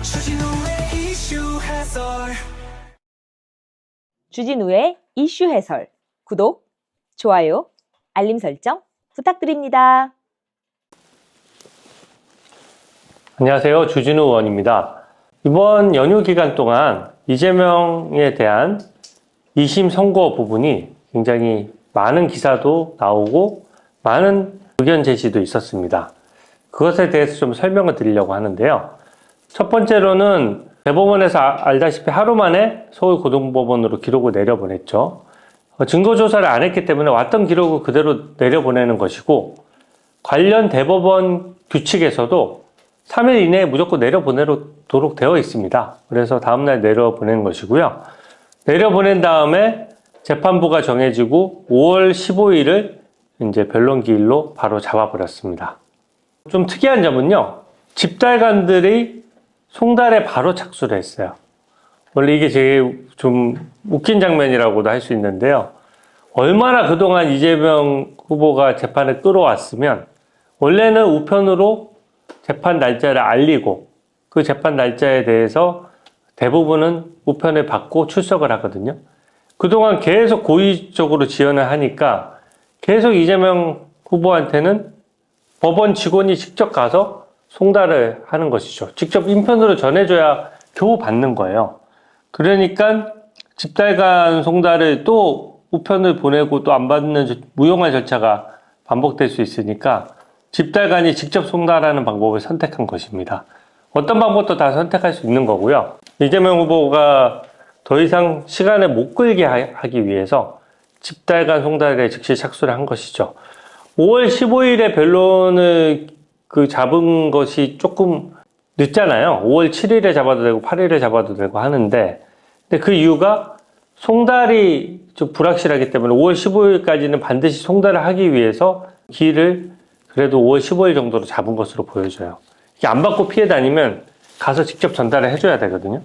주진우의 이슈 해설. 주진우의 이슈 해설. 구독, 좋아요, 알림 설정 부탁드립니다. 안녕하세요. 주진우 의원입니다. 이번 연휴 기간 동안 이재명에 대한 2심 선고 부분이 굉장히 많은 기사도 나오고 많은 의견 제시도 있었습니다. 그것에 대해서 좀 설명을 드리려고 하는데요. 첫 번째로는 대법원에서 알다시피 하루 만에 서울고등법원으로 기록을 내려보냈죠. 증거조사를 안 했기 때문에 왔던 기록을 그대로 내려보내는 것이고, 관련 대법원 규칙에서도 3일 이내에 무조건 내려보내도록 되어 있습니다. 그래서 다음날 내려보내는 것이고요. 내려보낸 다음에 재판부가 정해지고 5월 15일을 이제 변론기일로 바로 잡아버렸습니다. 좀 특이한 점은요, 집달관들이 송달에 바로 착수를 했어요. 원래 이게 제일 좀 웃긴 장면이라고도 할 수 있는데요. 얼마나 그동안 이재명 후보가 재판을 끌어왔으면 원래는 우편으로 재판 날짜를 알리고 그 재판 날짜에 대해서 대부분은 우편을 받고 출석을 하거든요. 그동안 계속 고의적으로 지연을 하니까 계속 이재명 후보한테는 법원 직원이 직접 가서 송달을 하는 것이죠. 직접 인편으로 전해줘야 겨우 받는 거예요. 그러니까 집달간 송달을 또 우편을 보내고 또 안 받는 무용한 절차가 반복될 수 있으니까 집달간이 직접 송달하는 방법을 선택한 것입니다. 어떤 방법도 다 선택할 수 있는 거고요. 이재명 후보가 더 이상 시간을 못 끌게 하기 위해서 집달간 송달에 즉시 착수를 한 것이죠. 5월 15일에 변론을 잡은 것이 조금 늦잖아요. 5월 7일에 잡아도 되고 8일에 잡아도 되고 하는데, 근데 그 이유가 송달이 좀 불확실하기 때문에 5월 15일까지는 반드시 송달을 하기 위해서 기일을 그래도 5월 15일 정도로 잡은 것으로 보여져요. 이게 안 받고 피해 다니면 가서 직접 전달을 해줘야 되거든요.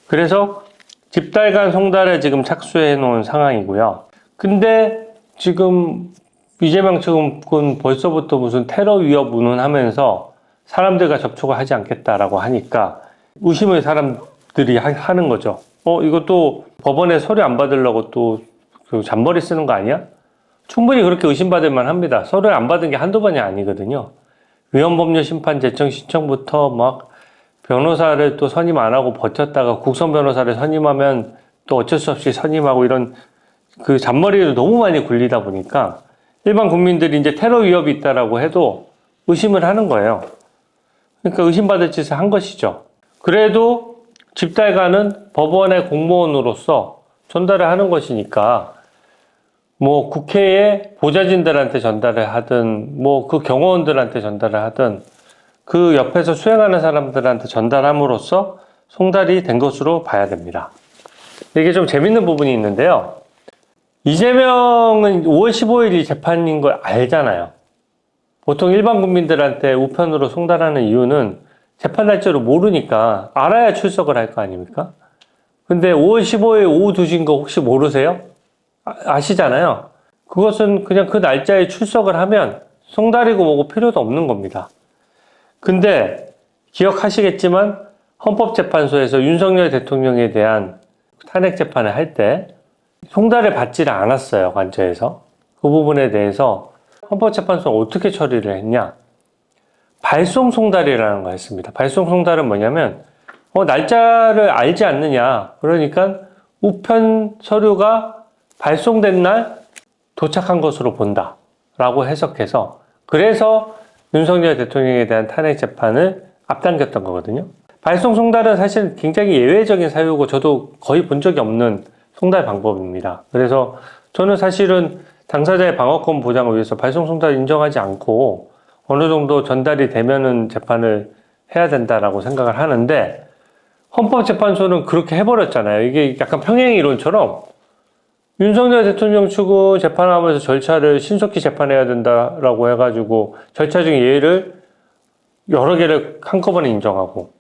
그래서 집달간 송달에 지금 착수해 놓은 상황이고요. 근데 지금 이재명 측은 벌써부터 무슨 테러 위협 운운하면서 사람들과 접촉을 하지 않겠다라고 하니까 의심을 사람들이 하는 거죠. 이것도 법원에 서류 안 받으려고 또 그 잔머리 쓰는 거 아니야? 충분히 그렇게 의심받을 만합니다. 서류를 안 받은 게 한두 번이 아니거든요. 위헌법률 심판 제청 신청부터 막 변호사를 또 선임 안 하고 버텼다가 국선 변호사를 선임하면 또 어쩔 수 없이 선임하고 이런 그 잔머리를 너무 많이 굴리다 보니까 일반 국민들이 이제 테러 위협이 있다라고 해도 의심을 하는 거예요. 그러니까 의심받을 짓을 한 것이죠. 그래도 집달관은 법원의 공무원으로서 전달을 하는 것이니까 뭐 국회의 보좌진들한테 전달을 하든 뭐 그 경호원들한테 전달을 하든 그 옆에서 수행하는 사람들한테 전달함으로써 송달이 된 것으로 봐야 됩니다. 이게 좀 재밌는 부분이 있는데요. 이재명은 5월 15일이 재판인 걸 알잖아요. 보통 일반 국민들한테 우편으로 송달하는 이유는 재판 날짜를 모르니까 알아야 출석을 할 거 아닙니까? 근데 5월 15일 오후 2시인 거 혹시 모르세요? 아시잖아요. 그것은 그냥 그 날짜에 출석을 하면 송달이고 뭐고 필요도 없는 겁니다. 근데 기억하시겠지만 헌법재판소에서 윤석열 대통령에 대한 탄핵 재판을 할 때 송달을 받지를 않았어요, 관저에서. 그 부분에 대해서 헌법재판소는 어떻게 처리를 했냐? 발송 송달이라는 걸 했습니다. 발송 송달은 뭐냐면, 날짜를 알지 않느냐. 그러니까 우편 서류가 발송된 날 도착한 것으로 본다. 라고 해석해서, 그래서 윤석열 대통령에 대한 탄핵 재판을 앞당겼던 거거든요. 발송 송달은 사실 굉장히 예외적인 사유고 저도 거의 본 적이 없는 송달 방법입니다. 그래서 저는 사실은 당사자의 방어권 보장을 위해서 발송 송달 인정하지 않고 어느 정도 전달이 되면은 재판을 해야 된다라고 생각을 하는데, 헌법재판소는 그렇게 해버렸잖아요. 이게 약간 평행 이론처럼 윤석열 대통령 측은 재판하면서 절차를 신속히 재판해야 된다라고 해가지고 절차적 예외를 여러 개를 한꺼번에 인정하고,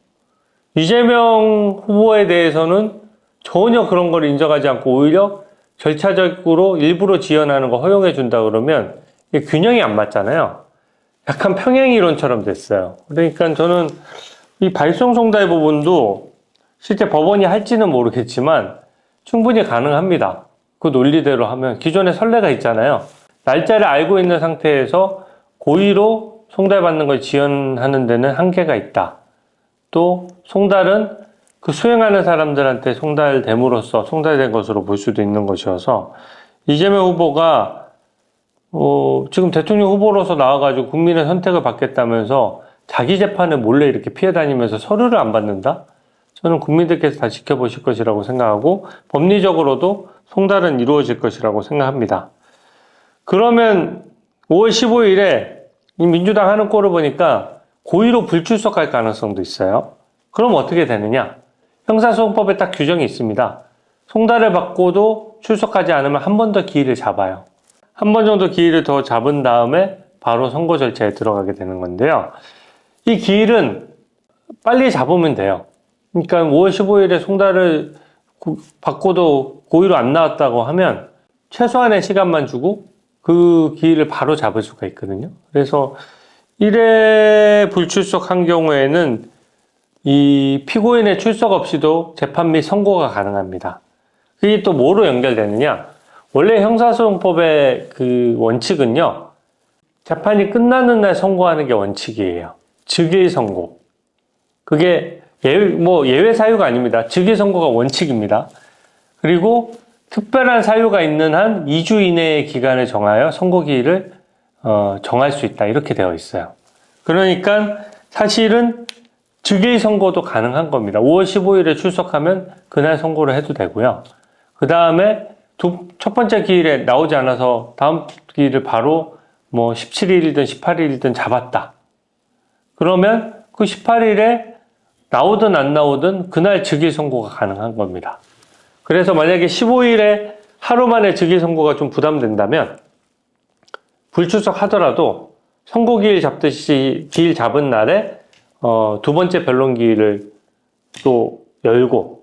이재명 후보에 대해서는 전혀 그런 걸 인정하지 않고 오히려 절차적으로 일부러 지연하는 거 허용해 준다 그러면 이게 균형이 안 맞잖아요. 약간 평행 이론처럼 됐어요. 그러니까 저는 이 발송 송달 부분도 실제 법원이 할지는 모르겠지만 충분히 가능합니다. 그 논리대로 하면 기존에 선례가 있잖아요. 날짜를 알고 있는 상태에서 고의로 송달받는 걸 지연하는 데는 한계가 있다. 또 송달은 그 수행하는 사람들한테 송달됨으로써 송달된 것으로 볼 수도 있는 것이어서 이재명 후보가 지금 대통령 후보로서 나와가지고 국민의 선택을 받겠다면서 자기 재판을 몰래 이렇게 피해 다니면서 서류를 안 받는다? 저는 국민들께서 다 지켜보실 것이라고 생각하고 법리적으로도 송달은 이루어질 것이라고 생각합니다. 그러면 5월 15일에 이 민주당 하는 꼴을 보니까 고의로 불출석할 가능성도 있어요. 그럼 어떻게 되느냐? 형사소송법에 딱 규정이 있습니다. 송달을 받고도 출석하지 않으면 한 번 더 기일을 잡아요. 한 번 정도 기일을 더 잡은 다음에 바로 선고 절차에 들어가게 되는 건데요. 이 기일은 빨리 잡으면 돼요. 그러니까 5월 15일에 송달을 받고도 고의로 안 나왔다고 하면 최소한의 시간만 주고 그 기일을 바로 잡을 수가 있거든요. 그래서 1회 불출석한 경우에는 이 피고인의 출석 없이도 재판 및 선고가 가능합니다. 그게 또 뭐로 연결되느냐? 원래 형사소송법의 그 원칙은요, 재판이 끝나는 날 선고하는 게 원칙이에요. 즉일 선고. 그게 예외 사유가 아닙니다. 즉일 선고가 원칙입니다. 그리고 특별한 사유가 있는 한 2주 이내의 기간을 정하여 선고 기일을 정할 수 있다. 이렇게 되어 있어요. 그러니까 사실은 즉일 선고도 가능한 겁니다. 5월 15일에 출석하면 그날 선고를 해도 되고요. 그 다음에 첫 번째 기일에 나오지 않아서 다음 기일을 바로 17일이든 18일이든 잡았다. 그러면 그 18일에 나오든 안 나오든 그날 즉일 선고가 가능한 겁니다. 그래서 만약에 15일에 하루 만에 즉일 선고가 좀 부담된다면 불출석 하더라도 선고 기일 잡듯이 기일 잡은 날에 두 번째 변론 기일을 또 열고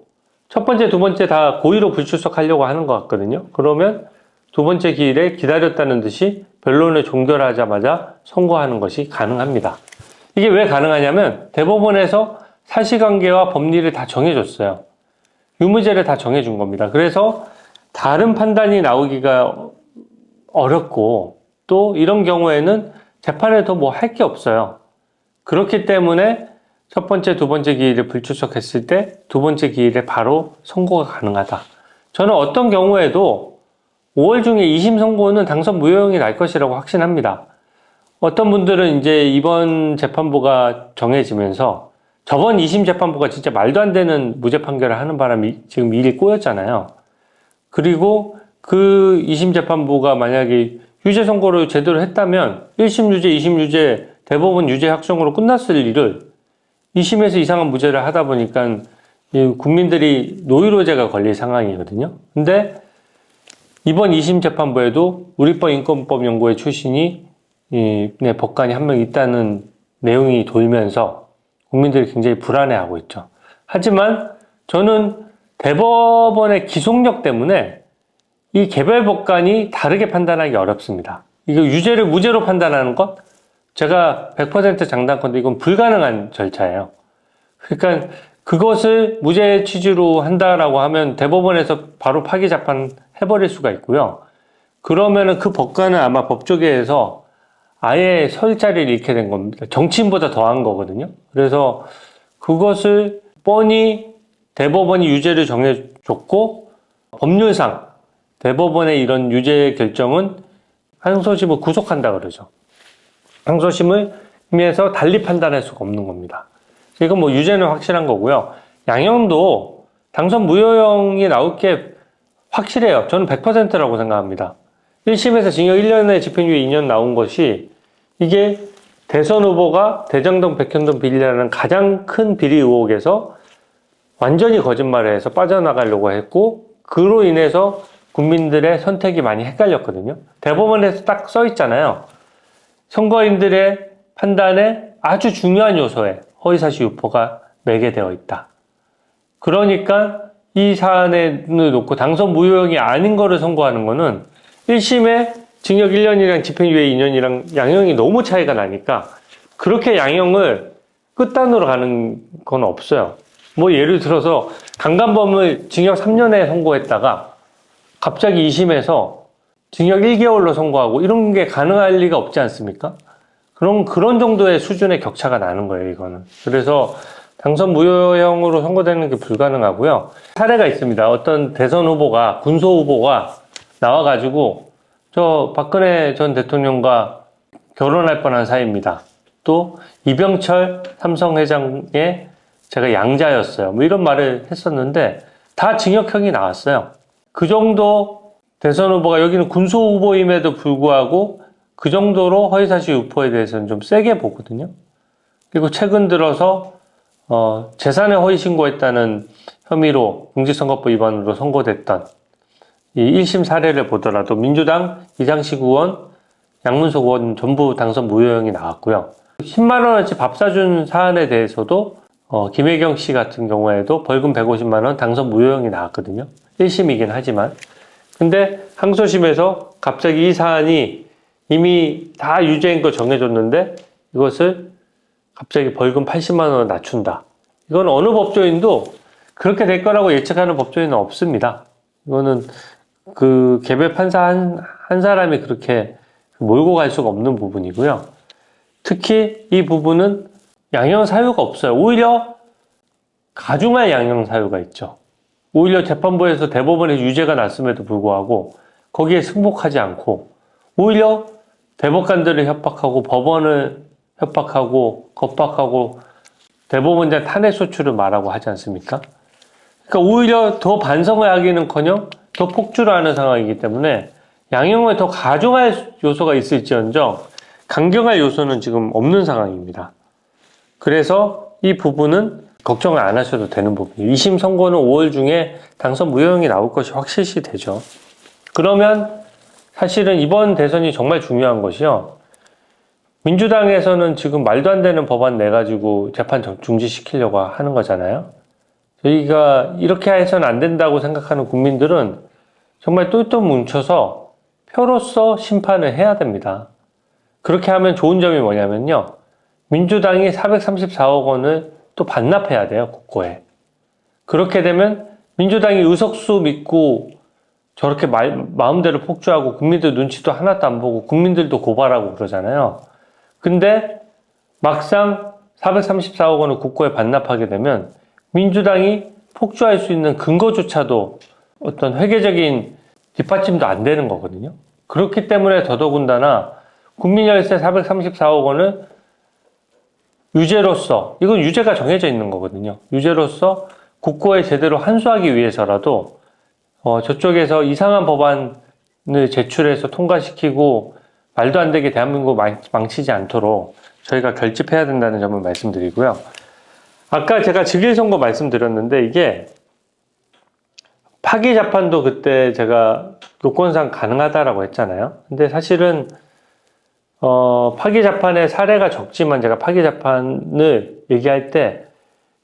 첫 번째, 두 번째 다 고의로 불출석하려고 하는 것 같거든요. 그러면 두 번째 기일에 기다렸다는 듯이 변론을 종결하자마자 선고하는 것이 가능합니다. 이게 왜 가능하냐면 대법원에서 사실관계와 법리를 다 정해줬어요. 유무죄를 다 정해준 겁니다. 그래서 다른 판단이 나오기가 어렵고 또 이런 경우에는 재판에 더 뭐 할 게 없어요. 그렇기 때문에 첫 번째, 두 번째 기일에 불출석했을 때 두 번째 기일에 바로 선고가 가능하다. 저는 어떤 경우에도 5월 중에 2심 선고는 당선 무효형이 날 것이라고 확신합니다. 어떤 분들은 이제 이번 재판부가 정해지면서 저번 2심 재판부가 진짜 말도 안 되는 무죄 판결을 하는 바람에 지금 일이 꼬였잖아요. 그리고 그 2심 재판부가 만약에 유죄 선고를 제대로 했다면 1심 유죄, 2심 유죄, 대법원 유죄 확정으로 끝났을 일을 2심에서 이상한 무죄를 하다 보니까 국민들이 노이로제가 걸릴 상황이거든요. 근데 이번 2심 재판부에도 우리법 인권법 연구회 출신이 법관이 한 명 있다는 내용이 돌면서 국민들이 굉장히 불안해하고 있죠. 하지만 저는 대법원의 기속력 때문에 이 개별 법관이 다르게 판단하기 어렵습니다. 이거 유죄를 무죄로 판단하는 것? 제가 100% 장담컨대 이건 불가능한 절차예요. 그러니까 그것을 무죄 취지로 한다라고 하면 대법원에서 바로 파기 재판 해버릴 수가 있고요. 그러면은 그 법관은 아마 법조계에서 아예 설 자리를 잃게 된 겁니다. 정치인보다 더한 거거든요. 그래서 그것을 뻔히 대법원이 유죄를 정해줬고 법률상 대법원의 이런 유죄 결정은 항소심을 구속한다 그러죠. 항소심을 힘에서 달리 판단할 수가 없는 겁니다. 이건 뭐 유죄는 확실한 거고요. 양형도 당선 무효형이 나올 게 확실해요. 저는 100%라고 생각합니다. 1심에서 징역 1년에 집행유예 2년 나온 것이 이게 대선 후보가 대장동 백현동 비리라는 가장 큰 비리 의혹에서 완전히 거짓말을 해서 빠져나가려고 했고 그로 인해서 국민들의 선택이 많이 헷갈렸거든요. 대법원에서 딱 써 있잖아요. 선거인들의 판단에 아주 중요한 요소에 허위사실 유포가 매개되어 있다. 그러니까 이 사안을 놓고 당선 무효형이 아닌 거를 선고하는 거는 1심에 징역 1년이랑 집행유예 2년이랑 양형이 너무 차이가 나니까 그렇게 양형을 끝단으로 가는 건 없어요. 뭐 예를 들어서 강간범을 징역 3년에 선고했다가 갑자기 2심에서 징역 1개월로 선고하고 이런 게 가능할 리가 없지 않습니까? 그런 정도의 수준의 격차가 나는 거예요, 이거는. 그래서 당선 무효형으로 선고되는 게 불가능하고요. 사례가 있습니다. 어떤 대선 후보가, 군소 후보가 나와가지고 저 박근혜 전 대통령과 결혼할 뻔한 사이입니다. 또 이병철 삼성 회장의 제가 양자였어요. 뭐 이런 말을 했었는데 다 징역형이 나왔어요. 그 정도 대선 후보가 여기는 군소 후보임에도 불구하고 그 정도로 허위사실 유포에 대해서는 좀 세게 보거든요. 그리고 최근 들어서 재산의 허위 신고했다는 혐의로 공직선거법 위반으로 선고됐던 이 1심 사례를 보더라도 민주당 이장식 의원, 양문석 의원 전부 당선 무효형이 나왔고요. 10만 원어치 밥 사준 사안에 대해서도 김혜경 씨 같은 경우에도 벌금 150만 원 당선 무효형이 나왔거든요. 1심이긴 하지만. 근데 항소심에서 갑자기 이 사안이 이미 다 유죄인 거 정해줬는데 이것을 갑자기 벌금 80만 원을 낮춘다. 이건 어느 법조인도 그렇게 될 거라고 예측하는 법조인은 없습니다. 이거는 그 개별 판사 한 사람이 그렇게 몰고 갈 수가 없는 부분이고요. 특히 이 부분은 양형 사유가 없어요. 오히려 가중할 양형 사유가 있죠. 오히려 재판부에서 대법원에서 유죄가 났음에도 불구하고 거기에 승복하지 않고 오히려 대법관들을 협박하고 법원을 협박하고 겁박하고 대법원장 탄핵 소추를 말하고 하지 않습니까? 그러니까 오히려 더 반성을 하기는커녕 더 폭주를 하는 상황이기 때문에 양형을 더 가중할 요소가 있을지언정 강경할 요소는 지금 없는 상황입니다. 그래서 이 부분은 걱정을 안 하셔도 되는 부분이에요. 2심 선고는 5월 중에 당선 무효형이 나올 것이 확실시 되죠. 그러면 사실은 이번 대선이 정말 중요한 것이요. 민주당에서는 지금 말도 안 되는 법안 내가지고 재판 중지시키려고 하는 거잖아요. 저희가 이렇게 해서는 안 된다고 생각하는 국민들은 정말 똘똘 뭉쳐서 표로서 심판을 해야 됩니다. 그렇게 하면 좋은 점이 뭐냐면요. 민주당이 434억 원을 또 반납해야 돼요, 국고에. 그렇게 되면 민주당이 의석수 믿고 저렇게 마음대로 폭주하고 국민들 눈치도 하나도 안 보고 국민들도 고발하고 그러잖아요. 근데 막상 434억 원을 국고에 반납하게 되면 민주당이 폭주할 수 있는 근거조차도 어떤 회계적인 뒷받침도 안 되는 거거든요. 그렇기 때문에 더더군다나 국민열세 434억 원을 유죄로서, 이건 유죄가 정해져 있는 거거든요. 유죄로서 국고에 제대로 환수하기 위해서라도 저쪽에서 이상한 법안을 제출해서 통과시키고 말도 안 되게 대한민국 망치지 않도록 저희가 결집해야 된다는 점을 말씀드리고요. 아까 제가 직일선고 말씀드렸는데 이게 파기자판도 그때 제가 요건상 가능하다라고 했잖아요. 근데 사실은 파기자판의 사례가 적지만 제가 파기자판을 얘기할 때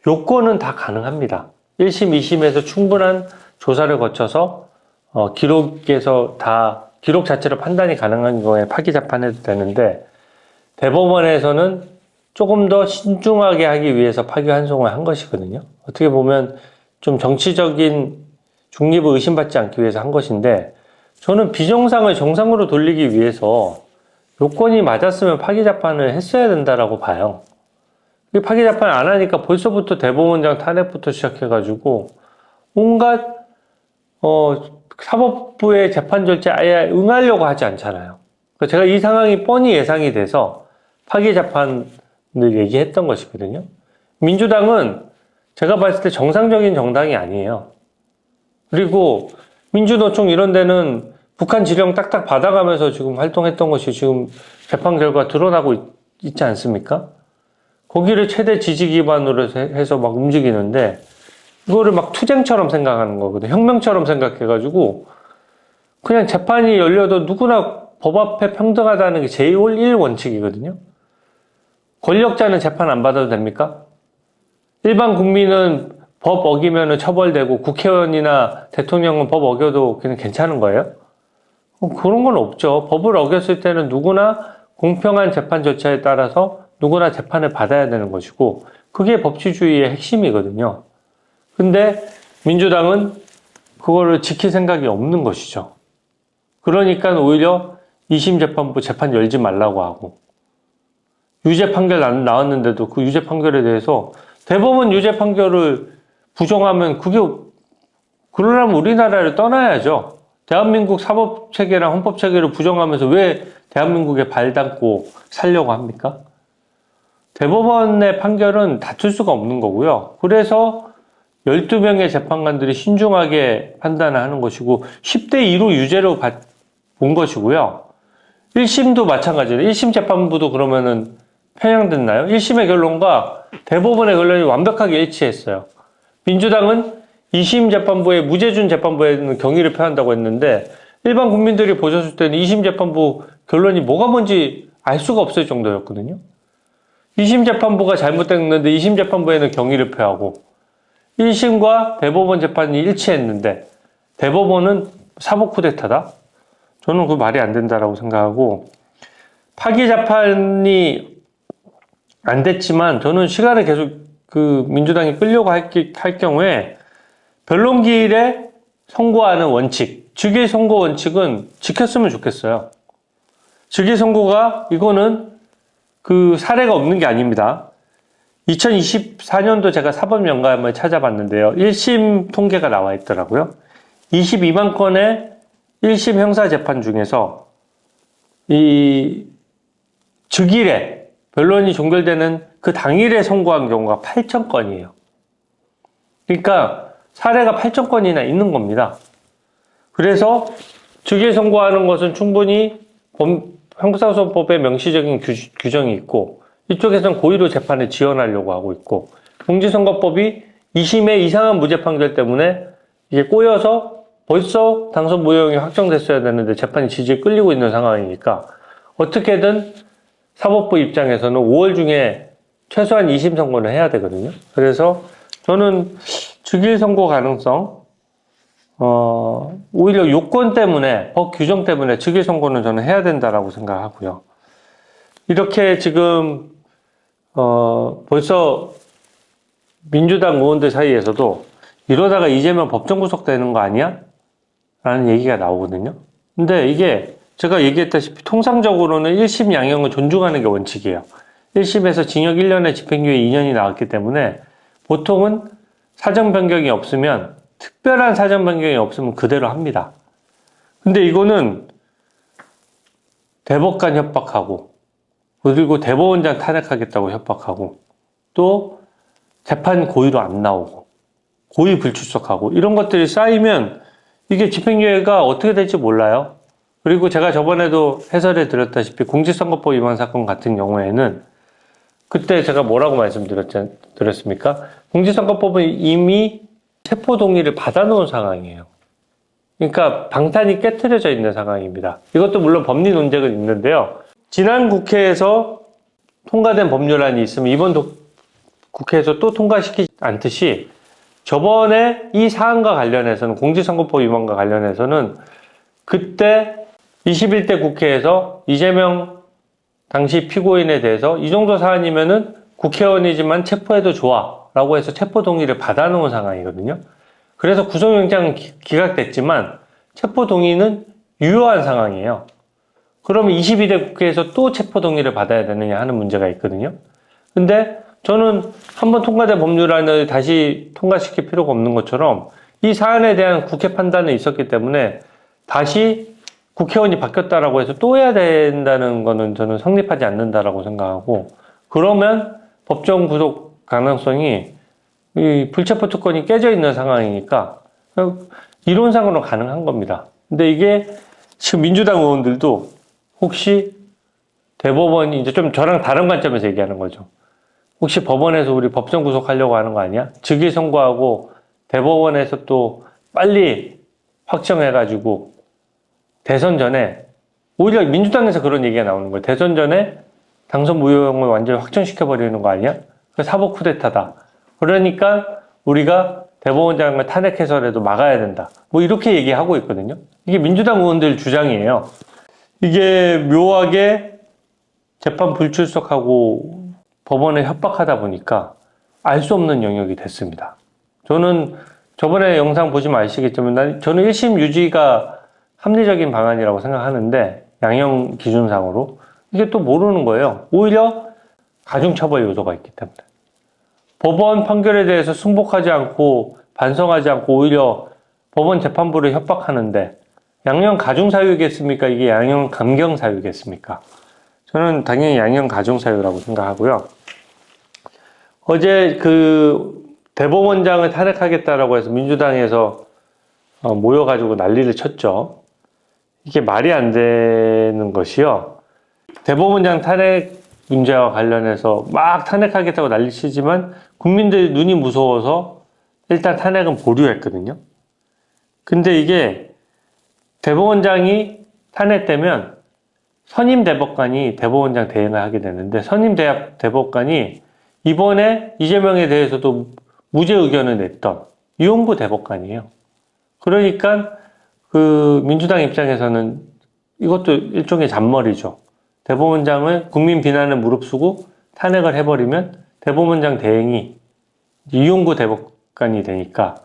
요건은 다 가능합니다. 1심, 2심에서 충분한 조사를 거쳐서 기록에서 다 기록 자체로 판단이 가능한 경우에 파기자판해도 되는데 대법원에서는 조금 더 신중하게 하기 위해서 파기환송을 한 것이거든요. 어떻게 보면 좀 정치적인 중립을 의심받지 않기 위해서 한 것인데 저는 비정상을 정상으로 돌리기 위해서 요건이 맞았으면 파기자판을 했어야 된다라고 봐요. 파기자판 안 하니까 벌써부터 대법원장 탄핵부터 시작해가지고 온갖 사법부의 재판 절차에 아예 응하려고 하지 않잖아요. 제가 이 상황이 뻔히 예상이 돼서 파기자판을 얘기했던 것이거든요. 민주당은 제가 봤을 때 정상적인 정당이 아니에요. 그리고 민주노총 이런 데는 북한 지령 딱딱 받아가면서 지금 활동했던 것이 지금 재판 결과 드러나고 있지 않습니까? 거기를 최대 지지 기반으로 해서 막 움직이는데 이거를 막 투쟁처럼 생각하는 거거든요. 혁명처럼 생각해가지고 그냥 재판이 열려도 누구나 법 앞에 평등하다는 게 제1 원칙이거든요. 권력자는 재판 안 받아도 됩니까? 일반 국민은 법 어기면 처벌되고 국회의원이나 대통령은 법 어겨도 그냥 괜찮은 거예요? 그런 건 없죠. 법을 어겼을 때는 누구나 공평한 재판 절차에 따라서 누구나 재판을 받아야 되는 것이고 그게 법치주의의 핵심이거든요. 근데 민주당은 그거를 지킬 생각이 없는 것이죠. 그러니까 오히려 2심 재판부 재판 열지 말라고 하고 유죄 판결 나왔는데도 그 유죄 판결에 대해서 대법원 유죄 판결을 부정하면 그러려면 우리나라를 떠나야죠. 대한민국 사법체계랑 헌법체계를 부정하면서 왜 대한민국에 발 담고 살려고 합니까? 대법원의 판결은 다툴 수가 없는 거고요. 그래서 12명의 재판관들이 신중하게 판단을 하는 것이고 10대 2로 유죄로 본 것이고요. 1심도 마찬가지예요. 1심 재판부도 그러면은 편향됐나요? 1심의 결론과 대법원의 결론이 완벽하게 일치했어요. 민주당은 2심 재판부에 무죄 준 재판부에는 경의를 표한다고 했는데 일반 국민들이 보셨을 때는 2심 재판부 결론이 뭐가 뭔지 알 수가 없을 정도였거든요. 2심 재판부가 잘못됐는데 2심 재판부에는 경의를 표하고 1심과 대법원 재판이 일치했는데 대법원은 사법 쿠데타다? 저는 그 말이 안 된다라고 생각하고 파기 재판이 안 됐지만 저는 시간을 계속 그 민주당이 끌려고 할 경우에 변론기일에 선고하는 원칙, 즉위 선고 원칙은 지켰으면 좋겠어요. 즉위 선고가 이거는 그 사례가 없는 게 아닙니다. 2024년도 제가 사법연감을 찾아봤는데요. 1심 통계가 나와 있더라고요. 22만 건의 1심 형사재판 중에서 이 즉일에 변론이 종결되는 그 당일에 선고한 경우가 8,000건이에요. 그러니까 사례가 8,000건이나 있는 겁니다. 그래서 즉일 선고하는 것은 충분히 형사소송법에 명시적인 규정이 있고 이쪽에서는 고의로 재판을 지연하려고 하고 있고 공직선거법이 2심의 이상한 무죄 판결 때문에 이게 꼬여서 벌써 당선 무효형이 확정됐어야 되는데 재판이 질질 끌리고 있는 상황이니까 어떻게든 사법부 입장에서는 5월 중에 최소한 2심 선고를 해야 되거든요. 그래서 저는 즉일 선고 가능성 오히려 요건 때문에 법 규정 때문에 즉일 선고는 저는 해야 된다라고 생각하고요. 이렇게 지금 벌써 민주당 의원들 사이에서도 이러다가 이재명 법정 구속되는 거 아니야? 라는 얘기가 나오거든요. 근데 이게 제가 얘기했다시피 통상적으로는 1심 양형을 존중하는 게 원칙이에요. 1심에서 징역 1년에 집행유예 2년이 나왔기 때문에 보통은 사정 변경이 없으면 특별한 사정 변경이 없으면 그대로 합니다. 근데 이거는 대법관 협박하고 그리고 대법원장 탄핵하겠다고 협박하고 또 재판 고의로 안 나오고 고의 불출석하고 이런 것들이 쌓이면 이게 집행유예가 어떻게 될지 몰라요. 그리고 제가 저번에도 해설해 드렸다시피 공직선거법 위반 사건 같은 경우에는 그때 제가 뭐라고 말씀드렸습니까? 공직선거법은 이미 체포 동의를 받아놓은 상황이에요. 그러니까 방탄이 깨트려져 있는 상황입니다. 이것도 물론 법리 논쟁은 있는데요. 지난 국회에서 통과된 법률안이 있으면 이번 국회에서 또 통과시키지 않듯이 저번에 이 사안과 관련해서는 공직선거법 위반과 관련해서는 그때 21대 국회에서 이재명 당시 피고인에 대해서 이 정도 사안이면은 국회의원이지만 체포해도 좋아 라고 해서 체포 동의를 받아놓은 상황이거든요. 그래서 구속영장은 기각됐지만 체포 동의는 유효한 상황이에요. 그러면 22대 국회에서 또 체포 동의를 받아야 되느냐 하는 문제가 있거든요. 근데 저는 한번 통과된 법률안을 다시 통과시킬 필요가 없는 것처럼 이 사안에 대한 국회 판단이 있었기 때문에 다시 국회의원이 바뀌었다라고 해서 또 해야 된다는 거는 저는 성립하지 않는다라고 생각하고 그러면 법정 구속 가능성이 이 불체포 특권이 깨져 있는 상황이니까 이론상으로 가능한 겁니다. 근데 이게 지금 민주당 의원들도 혹시 대법원이 이제 좀 저랑 다른 관점에서 얘기하는 거죠. 혹시 법원에서 우리 법정 구속하려고 하는 거 아니야? 즉위 선고하고 대법원에서 또 빨리 확정해가지고 대선 전에 오히려 민주당에서 그런 얘기가 나오는 거예요. 대선 전에 당선 무효형을 완전히 확정시켜버리는 거 아니야? 그 사법 쿠데타다. 그러니까 우리가 대법원장을 탄핵해서라도 막아야 된다. 뭐 이렇게 얘기하고 있거든요. 이게 민주당 의원들 주장이에요. 이게 묘하게 재판 불출석하고 법원에 협박하다 보니까 알 수 없는 영역이 됐습니다. 저는 저번에 영상 보시면 아시겠지만 저는 1심 유지가 합리적인 방안이라고 생각하는데 양형 기준상으로 이게 또 모르는 거예요. 오히려 가중처벌 요소가 있기 때문에 법원 판결에 대해서 승복하지 않고 반성하지 않고 오히려 법원 재판부를 협박하는데 양형 가중사유겠습니까? 이게 양형 감경사유겠습니까? 저는 당연히 양형 가중사유라고 생각하고요. 어제 그 대법원장을 탄핵하겠다라고 해서 민주당에서 모여가지고 난리를 쳤죠. 이게 말이 안 되는 것이요. 대법원장 탄핵 문제와 관련해서 막 탄핵하겠다고 난리치지만 국민들 눈이 무서워서 일단 탄핵은 보류했거든요. 근데 이게 대법원장이 탄핵되면 선임 대법관이 대법원장 대행을 하게 되는데 선임 대법관이 이번에 이재명에 대해서도 무죄 의견을 냈던 이용구 대법관이에요. 그러니까 그 민주당 입장에서는 이것도 일종의 잔머리죠. 대법원장을 국민 비난을 무릅쓰고 탄핵을 해버리면 대법원장 대행이 이용구 대법관이 되니까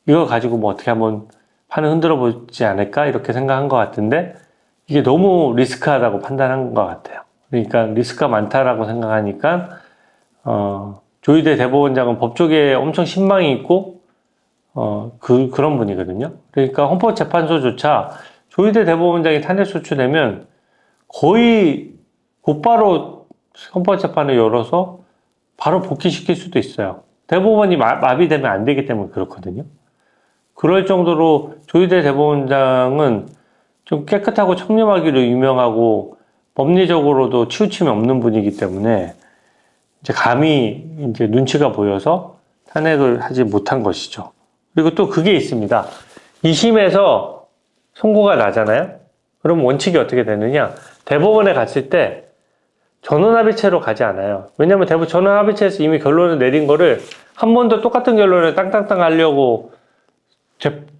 이거 가지고 뭐 어떻게 한번 판을 흔들어 보지 않을까 이렇게 생각한 것 같은데 이게 너무 리스크하다고 판단한 것 같아요. 그러니까 리스크가 많다라고 생각하니까 조희대 대법원장은 법조계에 엄청 신망이 있고 그런 분이거든요. 그러니까 헌법재판소조차 조희대 대법원장이 탄핵 소추되면 거의 곧바로 헌법재판을 열어서 바로 복귀시킬 수도 있어요. 대법원이 마비되면 안 되기 때문에 그렇거든요. 그럴 정도로 조희대 대법원장은 좀 깨끗하고 청렴하기로 유명하고 법리적으로도 치우침이 없는 분이기 때문에 이제 감히 이제 눈치가 보여서 탄핵을 하지 못한 것이죠. 그리고 또 그게 있습니다. 2심에서 선고가 나잖아요. 그럼 원칙이 어떻게 되느냐? 대법원에 갔을 때 전원합의체로 가지 않아요. 왜냐하면 전원합의체에서 이미 결론을 내린 거를 한 번 더 똑같은 결론을 땅땅땅 하려고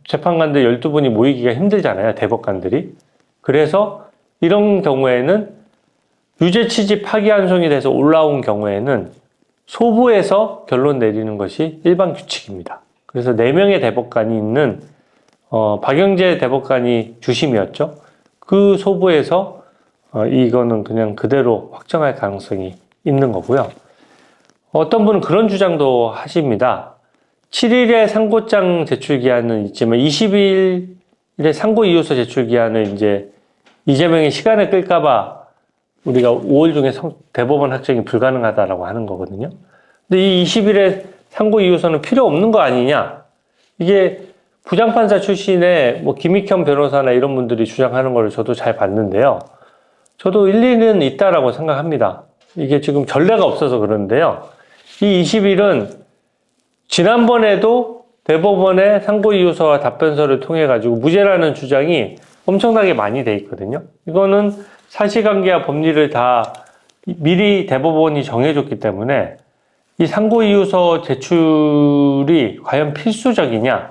재판관들 12분이 모이기가 힘들잖아요. 대법관들이. 그래서 이런 경우에는 유죄 취지 파기환송이 돼서 올라온 경우에는 소부에서 결론 내리는 것이 일반 규칙입니다. 그래서 4명의 대법관이 있는 박영재 대법관이 주심이었죠. 그 소부에서 이거는 그냥 그대로 확정할 가능성이 있는 거고요. 어떤 분은 그런 주장도 하십니다. 7일에 상고장 제출 기한은 있지만 20일에 상고 이유서 제출 기한을 이제 이재명이 시간을 끌까봐 우리가 5월 중에 대법원 확정이 불가능하다라고 하는 거거든요. 근데 이 20일에 상고 이유서는 필요 없는 거 아니냐? 이게 부장판사 출신의 뭐 김익현 변호사나 이런 분들이 주장하는 걸 저도 잘 봤는데요. 저도 일리는 있다라고 생각합니다. 이게 지금 전례가 없어서 그런데요. 이 20일은 지난번에도 대법원의 상고이유서와 답변서를 통해 가지고 무죄라는 주장이 엄청나게 많이 돼 있거든요. 이거는 사실관계와 법리를 다 미리 대법원이 정해줬기 때문에 이 상고이유서 제출이 과연 필수적이냐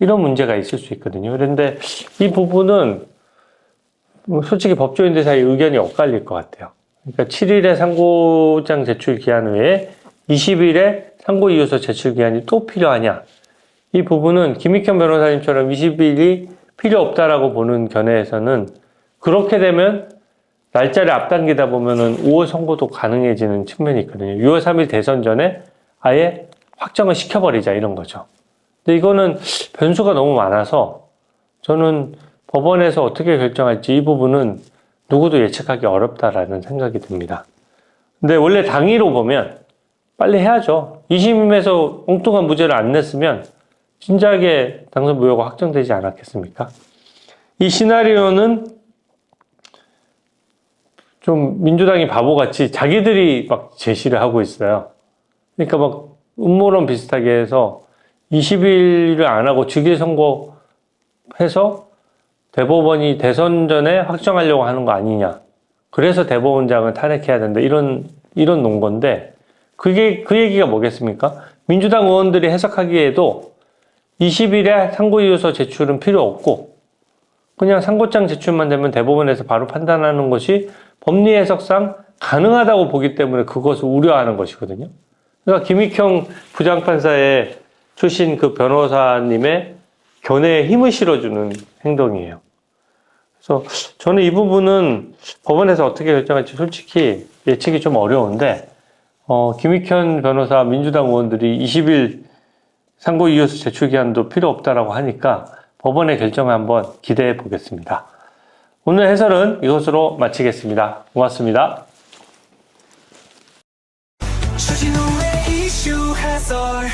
이런 문제가 있을 수 있거든요. 그런데 이 부분은 솔직히 법조인들 사이 의견이 엇갈릴 것 같아요. 그러니까 7일에 상고장 제출 기한 외에 20일에 상고이유서 제출 기한이 또 필요하냐? 이 부분은 김익현 변호사님처럼 20일이 필요 없다라고 보는 견해에서는 그렇게 되면 날짜를 앞당기다 보면은 5월 선고도 가능해지는 측면이 있거든요. 6월 3일 대선 전에 아예 확정을 시켜버리자 이런 거죠. 근데 이거는 변수가 너무 많아서 저는 법원에서 어떻게 결정할지 이 부분은 누구도 예측하기 어렵다라는 생각이 듭니다. 근데 원래 당위로 보면 빨리 해야죠. 2심에서 엉뚱한 무죄를 안 냈으면 진작에 당선 무효가 확정되지 않았겠습니까? 이 시나리오는 좀 민주당이 바보같이 자기들이 막 제시를 하고 있어요. 그러니까 막 음모론 비슷하게 해서 20일을 안 하고 즉일 선고해서 대법원이 대선 전에 확정하려고 하는 거 아니냐. 그래서 대법원장을 탄핵해야 된다. 이런 논건데 그 얘기가 뭐겠습니까? 민주당 의원들이 해석하기에도 20일에 상고이유서 제출은 필요 없고 그냥 상고장 제출만 되면 대법원에서 바로 판단하는 것이 법리 해석상 가능하다고 보기 때문에 그것을 우려하는 것이거든요. 그러니까 김익형 부장판사의 출신 그 변호사님의 견해에 힘을 실어주는 행동이에요. 그래서 저는 이 부분은 법원에서 어떻게 결정할지 솔직히 예측이 좀 어려운데, 김익현 변호사 민주당 의원들이 20일 상고 이유서 제출 기한도 필요 없다라고 하니까 법원의 결정을 한번 기대해 보겠습니다. 오늘 해설은 이것으로 마치겠습니다. 고맙습니다. 주진우의 이슈 해설